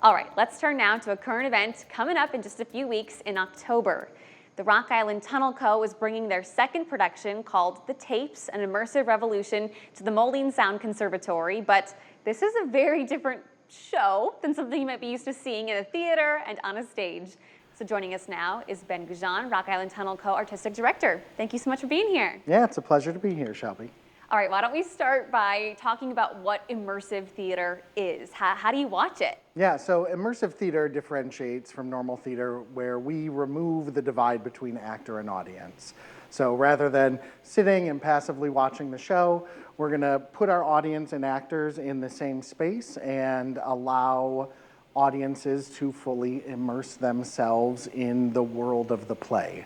All right, let's turn now to a current event coming up in just a few weeks in October. The Rock Island Tunnel Co. is bringing their second production called The Tapes, an immersive revolution to the Moline Sound Conservatory, but this is a very different show than something you might be used to seeing in a theater and on a stage. So joining us now is Ben Gougeon, Rock Island Tunnel Co. Artistic Director. Thank you so much for being here. Yeah, it's a pleasure to be here, Shelby. All right, why don't we start by talking about what immersive theater is? How do you watch it? Yeah, so immersive theater differentiates from normal theater where we remove the divide between actor and audience. So rather than sitting and passively watching the show, we're going to put our audience and actors in the same space and allow audiences to fully immerse themselves in the world of the play.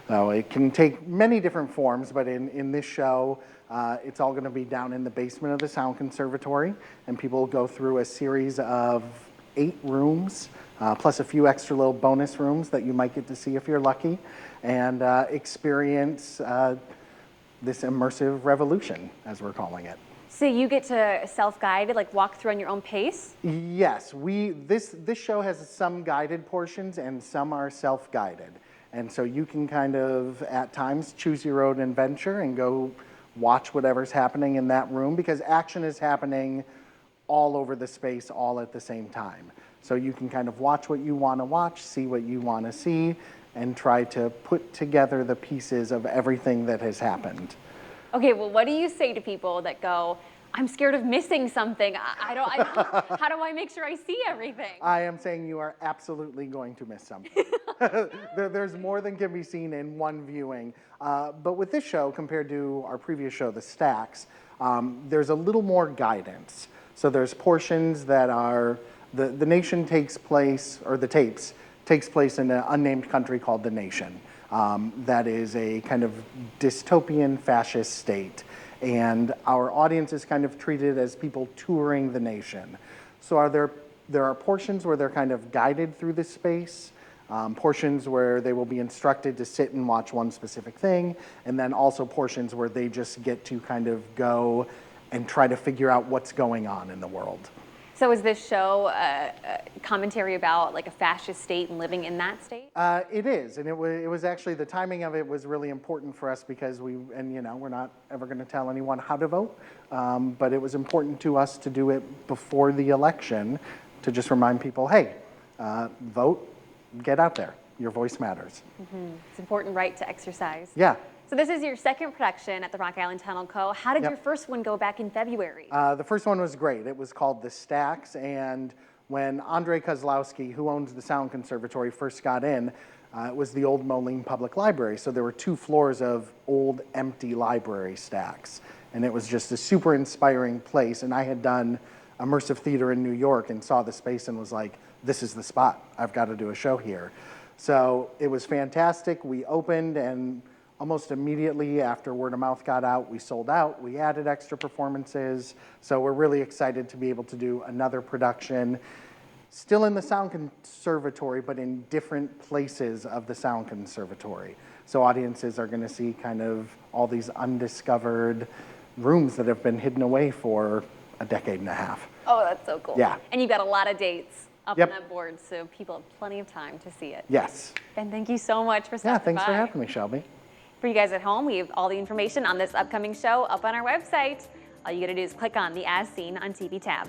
Now, it can take many different forms, but in this show, it's all going to be down in the basement of the Sound Conservatory, and people will go through a series of 8 rooms, plus a few extra little bonus rooms that you might get to see if you're lucky, and experience this immersive revolution, as we're calling it. So you get to self-guided, like walk through on your own pace? Yes, this show has some guided portions and some are self-guided. And so you can kind of, at times, choose your own adventure and go watch whatever's happening in that room, because action is happening all over the space all at the same time. So you can kind of watch what you want to watch, see what you want to see, and try to put together the pieces of everything that has happened. Okay, well, what do you say to people that go, I'm scared of missing something. How do I make sure I see everything? I am saying you are absolutely going to miss something. There's more than can be seen in one viewing. But with this show, compared to our previous show, The Stacks, there's a little more guidance. So there's portions that are, the nation takes place, or the tapes, takes place in an unnamed country called the Nation. That is a kind of dystopian fascist state. And our audience is kind of treated as people touring the nation. So there are portions where they're kind of guided through this space, portions where they will be instructed to sit and watch one specific thing, and then also portions where they just get to kind of go and try to figure out what's going on in the world. So is this show a commentary about like a fascist state and living in that state? It is, and it was actually, the timing of it was really important for us because we're not ever going to tell anyone how to vote, but it was important to us to do it before the election to just remind people, hey, vote, get out there, your voice matters. Mm-hmm. It's an important right to exercise. Yeah. So this is your second production at the Rock Island Tunnel Co. How did your first one go back in February? The first one was great. It was called The Stacks, and when Andre Kozlowski, who owns the Sound Conservatory, first got in, it was the old Moline Public Library, so there were 2 floors of old, empty library stacks, and it was just a super inspiring place, and I had done immersive theater in New York and saw the space and was like, this is the spot. I've got to do a show here. So it was fantastic. We opened, and almost immediately after word of mouth got out, we sold out. We added extra performances. So we're really excited to be able to do another production, still in the Sound Conservatory, but in different places of the Sound Conservatory. So audiences are going to see kind of all these undiscovered rooms that have been hidden away for a decade and a half. Oh, that's so cool. Yeah. And you've got a lot of dates up on that board, so people have plenty of time to see it. Yes. Ben, thank you so much for stopping by. Yeah, thanks for having me, Shelby. For you guys at home, we have all the information on this upcoming show up on our website. All you gotta do is click on the As Seen on TV tab.